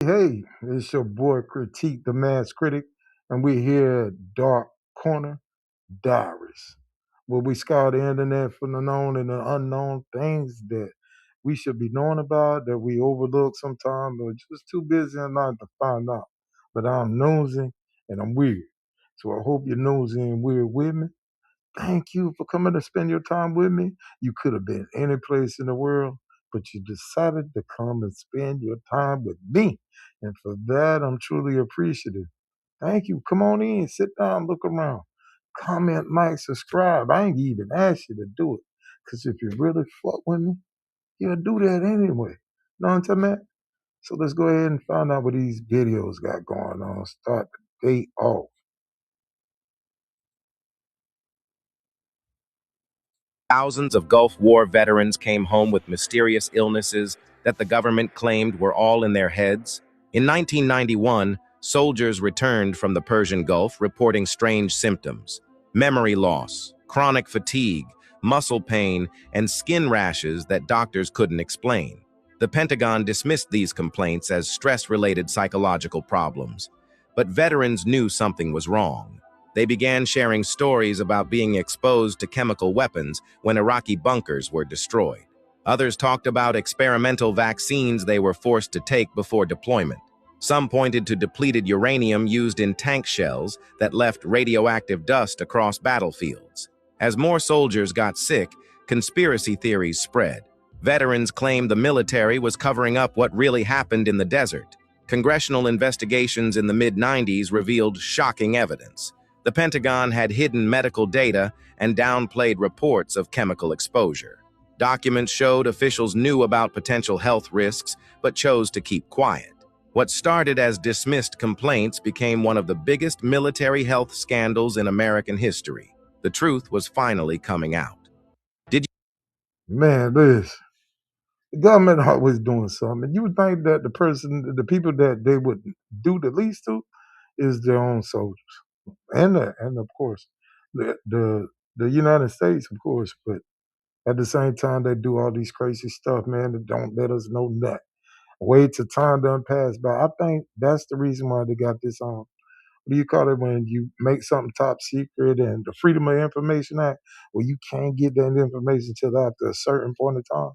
Hey, it's your boy Critique the Mass Critic, and we're here at Dark Corner Diaries, where we scour the internet for the known and the unknown things that we should be knowing about that we overlook sometimes or just too busy in life to find out. But I'm nosy and I'm weird. So I hope you're nosy and weird with me. Thank you for coming to spend your time with me. You could have been any place in the world, but you decided to come and spend your time with me. And for that, I'm truly appreciative. Thank you. Come on in, sit down, look around. Comment, like, subscribe. I ain't even asked you to do it. Because if you really fuck with me, you'll do that anyway. Know what I'm talking about? So let's go ahead and find out what these videos got going on. Start the day off. Thousands of Gulf War veterans came home with mysterious illnesses that the government claimed were all in their heads. In 1991, soldiers returned from the Persian Gulf reporting strange symptoms: memory loss, chronic fatigue, muscle pain, and skin rashes that doctors couldn't explain. The Pentagon dismissed these complaints as stress-related psychological problems. But veterans knew something was wrong. They began sharing stories about being exposed to chemical weapons when Iraqi bunkers were destroyed. Others talked about experimental vaccines they were forced to take before deployment. Some pointed to depleted uranium used in tank shells that left radioactive dust across battlefields. As more soldiers got sick, conspiracy theories spread. Veterans claimed the military was covering up what really happened in the desert. Congressional investigations in the mid-90s revealed shocking evidence. The Pentagon had hidden medical data and downplayed reports of chemical exposure. Documents showed officials knew about potential health risks but chose to keep quiet. What started as dismissed complaints became one of the biggest military health scandals in American history. The truth was finally coming out. Did Man, this. The government always doing something. You would think that the people that they would do the least to is their own soldiers, and of course, the United States, of course. But at the same time, they do all these crazy stuff, man. That don't let us know nothing. Wait till time done pass by. I think that's the reason why they got this on. What do you call it when you make something top secret and the Freedom of Information Act? Well, you can't get that information till after a certain point of time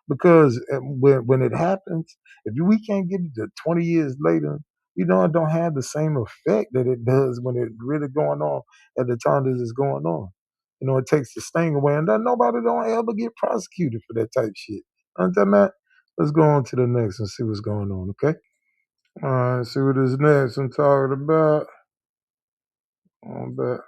because when it happens, if we can't get it to 20 years later, it don't have the same effect that it does when it's really going on at the time that it's going on. It takes the sting away, and then nobody don't ever get prosecuted for that type shit. Understand that? Let's go on to the next and see what's going on. Okay. All right. See what is next. I'm talking about. On back.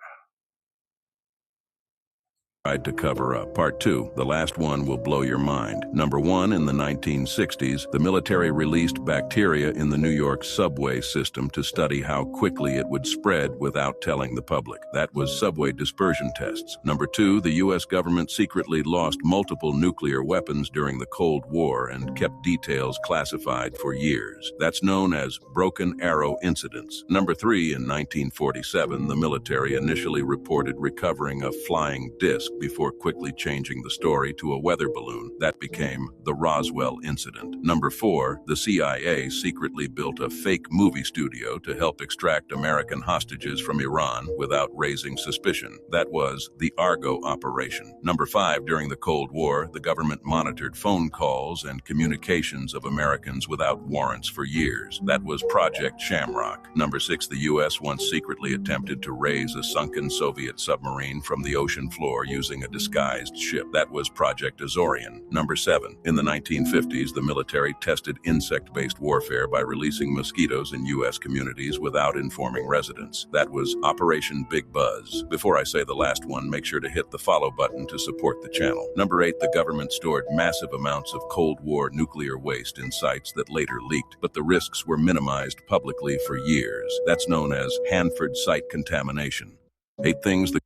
Tried to cover up. Part 2, the last one will blow your mind. Number 1, in the 1960s, the military released bacteria in the New York subway system to study how quickly it would spread without telling the public. That was subway dispersion tests. Number 2, the U.S. government secretly lost multiple nuclear weapons during the Cold War and kept details classified for years. That's known as broken arrow incidents. Number 3, in 1947, the military initially reported recovering a flying disc before quickly changing the story to a weather balloon. That became the Roswell incident. Number 4, the CIA secretly built a fake movie studio to help extract American hostages from Iran without raising suspicion. That was the Argo operation. Number 5, during the Cold War, the government monitored phone calls and communications of Americans without warrants for years. That was Project Shamrock. Number 6, the U.S. once secretly attempted to raise a sunken Soviet submarine from the ocean floor using a disguised ship. That was Project Azorian. Number 7, in the 1950s, the military tested insect-based warfare by releasing mosquitoes in U.S. communities without informing residents. That was Operation Big Buzz. Before I say the last one, make sure to hit the follow button to support the channel. Number 8, the government stored massive amounts of Cold War nuclear waste in sites that later leaked, but the risks were minimized publicly for years. That's known as Hanford site contamination. 8 things the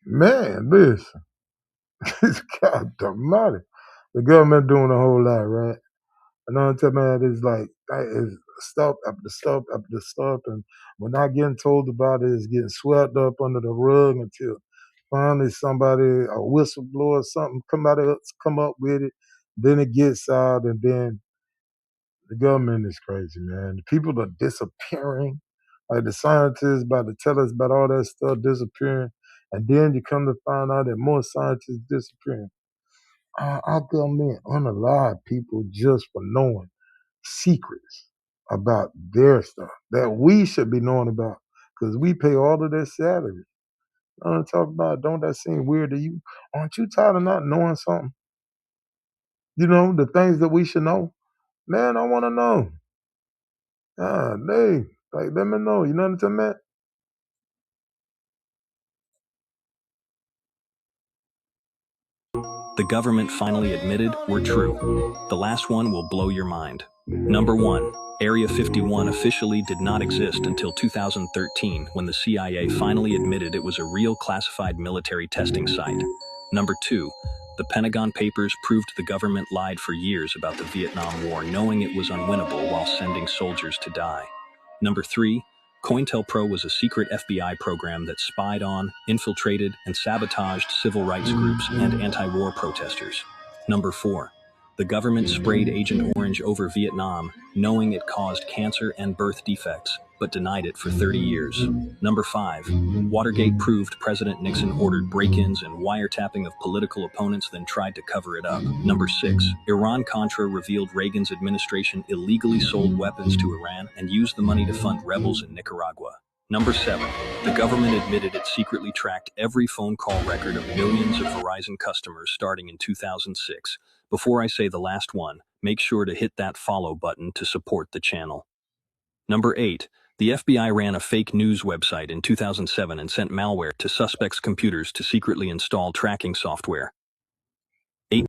Man, listen. God almighty. The government doing a whole lot, right? And I'm telling man, it's like that is stuff after stuff after stuff, and we're not getting told about it. It's getting swept up under the rug until finally somebody, a whistleblower, or something, come up with it. Then it gets out, and then The government is crazy, man. The people are disappearing. Like the scientists about to tell us about all that stuff disappearing, and then you come to find out that more scientists disappearing. Our government unalive people just for knowing secrets about their stuff that we should be knowing about because we pay all of their salaries. You know what I'm talking about? Don't that seem weird to you? Aren't you tired of not knowing something? You know, the things that we should know? Man, I want to know. Ah, they like let me know. You know what I'm saying? The government finally admitted we're true. The last one will blow your mind. Number 1. Area 51 officially did not exist until 2013 when the CIA finally admitted it was a real classified military testing site. Number 2. The Pentagon Papers proved the government lied for years about the Vietnam War, knowing it was unwinnable while sending soldiers to die. Number 3. COINTELPRO was a secret FBI program that spied on, infiltrated, and sabotaged civil rights groups and anti-war protesters. Number 4. The government sprayed Agent Orange over Vietnam, knowing it caused cancer and birth defects, but denied it for 30 years. Number 5. Watergate proved President Nixon ordered break-ins and wiretapping of political opponents, then tried to cover it up. Number 6. Iran-Contra revealed Reagan's administration illegally sold weapons to Iran and used the money to fund rebels in Nicaragua. Number 7. The government admitted it secretly tracked every phone call record of millions of Verizon customers starting in 2006. Before I say the last one, make sure to hit that follow button to support the channel. Number 8. The FBI ran a fake news website in 2007 and sent malware to suspects' computers to secretly install tracking software. 8.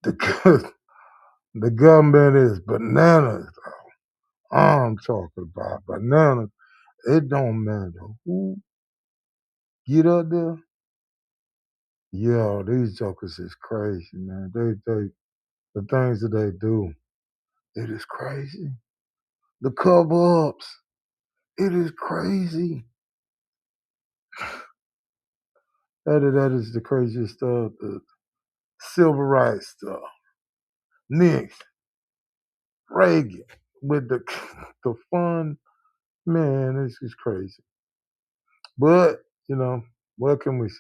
The government is bananas. I'm talking about bananas. It don't matter who get up there. Yo, these jokers is crazy, man. They the things that they do, it is crazy. The cover-ups, it is crazy. That is the craziest stuff. The civil rights stuff. Nixon, Reagan, with the fun, man, this is crazy. But, you know, what can we say?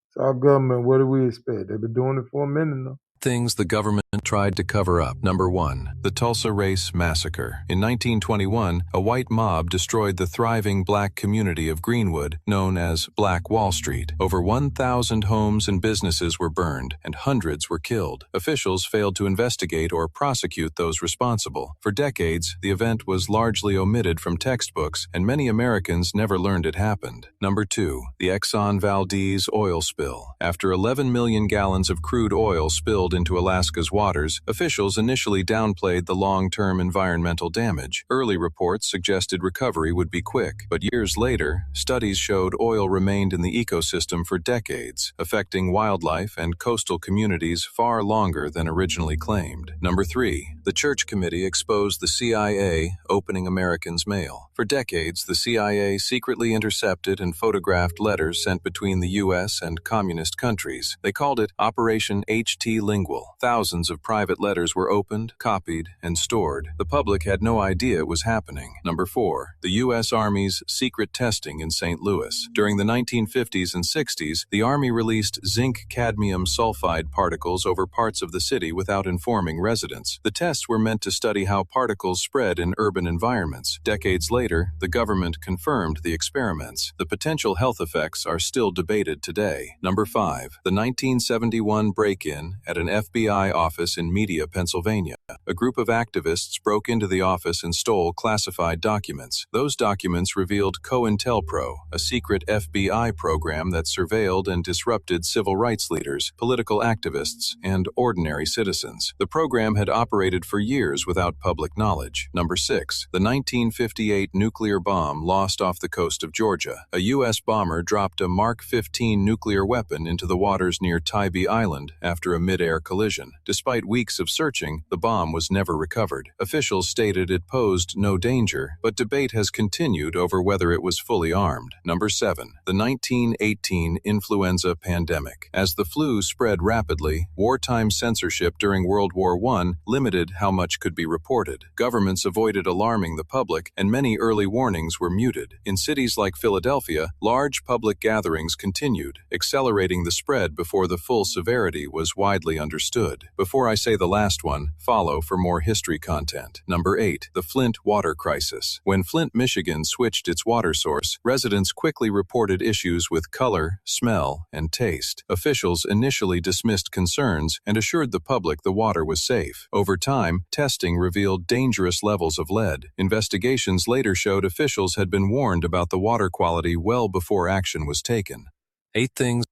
It's our government. What do we expect? They've been doing it for a minute now. Things the government tried to cover up. Number 1. The Tulsa Race Massacre. In 1921, a white mob destroyed the thriving black community of Greenwood, known as Black Wall Street. Over 1,000 homes and businesses were burned, and hundreds were killed. Officials failed to investigate or prosecute those responsible. For decades, the event was largely omitted from textbooks, and many Americans never learned it happened. Number 2. The Exxon Valdez oil spill. After 11 million gallons of crude oil spilled into Alaska's waters, officials initially downplayed the long-term environmental damage. Early reports suggested recovery would be quick, but years later, studies showed oil remained in the ecosystem for decades, affecting wildlife and coastal communities far longer than originally claimed. Number 3. The Church Committee exposed the CIA opening Americans' mail. For decades, the CIA secretly intercepted and photographed letters sent between the U.S. and communist countries. They called it Operation HT Lingual. Thousands of private letters were opened, copied, and stored. The public had no idea it was happening. Number 4. The U.S. Army's secret testing in St. Louis. During the 1950s and 60s, the Army released zinc-cadmium sulfide particles over parts of the city without informing residents. The tests were meant to study how particles spread in urban environments. Decades later, the government confirmed the experiments. The potential health effects are still debated today. Number 5. The 1971 break-in at an FBI office in Media, Pennsylvania. A group of activists broke into the office and stole classified documents. Those documents revealed COINTELPRO, a secret FBI program that surveilled and disrupted civil rights leaders, political activists, and ordinary citizens. The program had operated for years without public knowledge. Number 6. The 1958 nuclear bomb lost off the coast of Georgia. A U.S. bomber dropped a Mark 15 nuclear weapon into the waters near Tybee Island after a mid-air air collision. Despite weeks of searching, the bomb was never recovered. Officials stated it posed no danger, but debate has continued over whether it was fully armed. Number 7. The 1918 influenza pandemic. As the flu spread rapidly, wartime censorship during World War I limited how much could be reported. Governments avoided alarming the public, and many early warnings were muted. In cities like Philadelphia, large public gatherings continued, accelerating the spread before the full severity was widely understood. Before I say the last one, follow for more history content. Number 8. The Flint water crisis. When Flint, Michigan switched its water source, residents quickly reported issues with color, smell, and taste. Officials initially dismissed concerns and assured the public the water was safe. Over time, testing revealed dangerous levels of lead. Investigations later showed officials had been warned about the water quality well before action was taken. 8 things.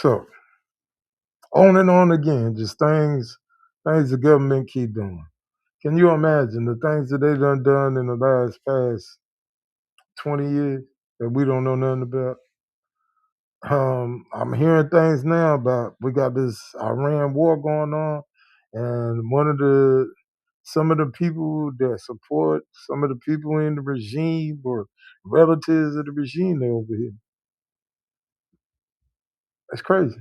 So on and on again, just things the government keep doing. Can you imagine the things that they done in the past 20 years that we don't know nothing about? I'm hearing things now about we got this Iran war going on, and some of the people that support some of the people in the regime or relatives of the regime, they over here. That's crazy.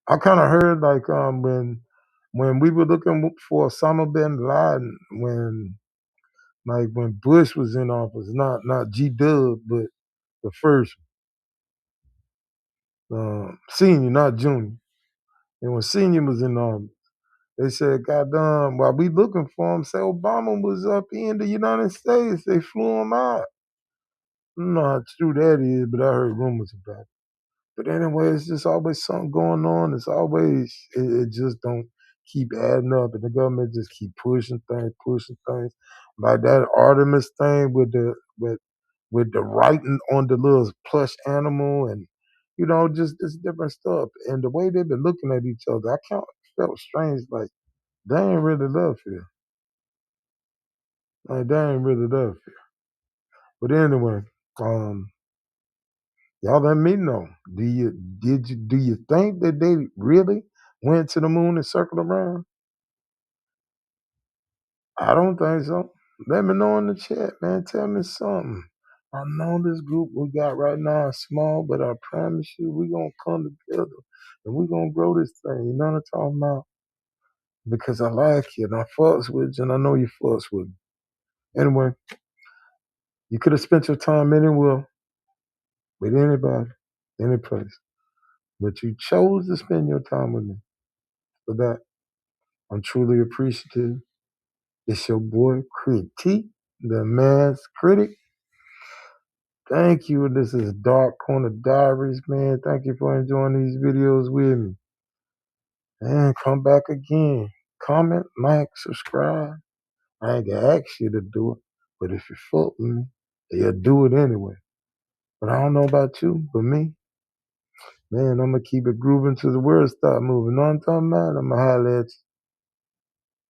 I kind of heard like when we were looking for Osama bin Laden when Bush was in office, not G Dub, but the first senior, not junior. And when senior was in office, they said, "God damn, while we looking for him, say Obama was up in the United States. They flew him out." I don't know how true that is, but I heard rumors about it. But anyway, it's just always something going on. It's always it just don't keep adding up, and the government just keep pushing things. Like that Artemis thing with the writing on the little plush animal, and just this different stuff. And the way they've been looking at each other, I kind of felt strange. Like they ain't really love here. Like they ain't really love here. But anyway, um, y'all let me know. Do you think that they really went to the moon and circled around? I don't think so. Let me know in the chat, man. Tell me something. I know this group we got right now is small, but I promise you we gonna come together and we gonna grow this thing. You know what I'm talking about? Because I like you and I fucks with you and I know you fucks with me. Anyway, you could have spent your time anywhere with anybody, any place. But you chose to spend your time with me. For that, I'm truly appreciative. It's your boy Critique, the mass critic. Thank you. This is Dark Corner Diaries, man. Thank you for enjoying these videos with me. And come back again. Comment, like, subscribe. I ain't gonna ask you to do it, but if you fuck with me, you'll do it anyway. But I don't know about you, but me, man, I'm gonna keep it grooving till the world start moving. Know what I'm talking about? I'm gonna holler at you.